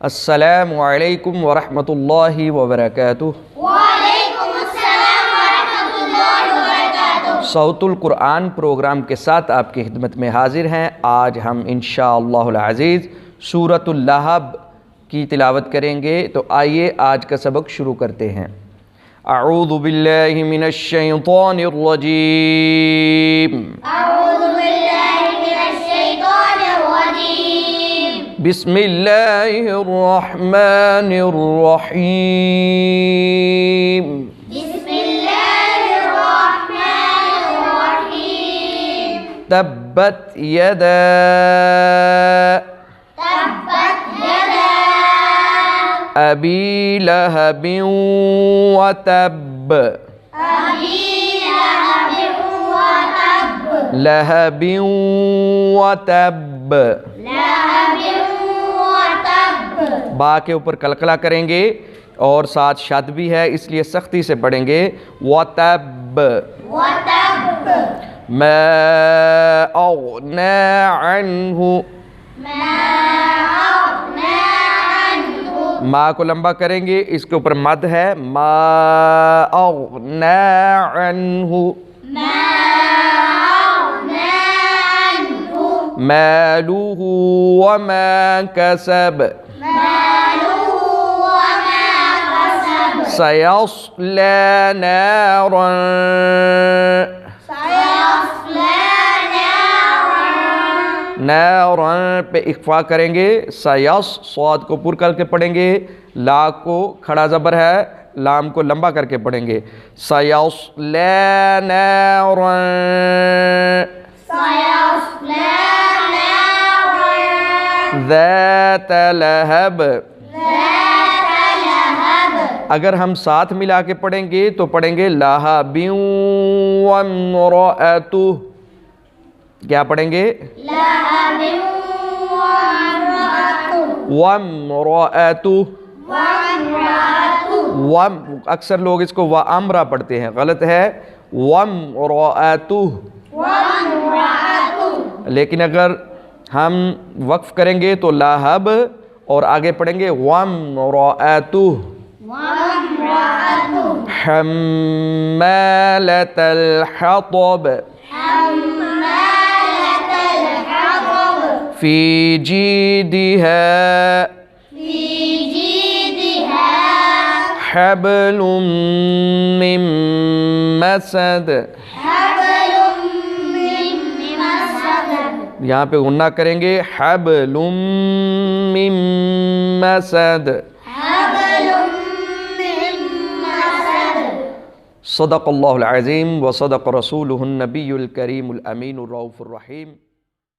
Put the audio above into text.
السلام علیکم ورحمۃ اللہ وبرکاتہ۔ وعلیکم السلام ورحمۃ اللہ وبرکاتہ۔ صوت القرآن پروگرام کے ساتھ آپ کی خدمت میں حاضر ہیں۔ آج ہم انشاءاللہ العزیز سورۃ اللہب کی تلاوت کریں گے، تو آئیے آج کا سبق شروع کرتے ہیں۔ اعوذ باللہ من الشیطان الرجیم۔ اعوذ باللہ من الشیطان الرجیم۔ بسم اللہ الرحمن الرحیم۔ بسم اللہ الرحمن الرحیم۔ تبت یدا ابی لہب وتب۔ لہب وتب۔ با کے اوپر قلقلہ کریں گے اور ساتھ شد بھی ہے، اس لیے سختی سے پڑھیں گے۔ وتب ما اغنی عنہ۔ ما کو لمبا کریں گے، اس کے اوپر مد ہے۔ ما اغنی عنہ مالہ وما کسب سیصلی نارا۔ نارا پہ اخفا کریں گے، سیص صاد کو پر کر کے پڑھیں گے، لا کو کھڑا زبر ہے، لام کو لمبا کر کے پڑھیں گے۔ سیصلی نارا ذات لہب۔ اگر ہم ساتھ ملا کے پڑھیں گے تو پڑھیں گے لہب وامرأتہ۔ کیا پڑھیں گے؟ وامرأتہ۔ اکثر لوگ اس کو وامرا پڑھتے ہیں، غلط ہے، وامرأتہ۔ لیکن اگر ہم وقف کریں گے تو لہب اور آگے پڑھیں گے وامرأتہ۔ حمالۃ الحطب۔ فی جیدہا حبل من مسد۔ یہاں پہ غنہ کریں گے، حبل من مسد۔ صدق اللہ العظیم وصدق رسولہ النبی الکریم الامین الرؤوف الرحیم۔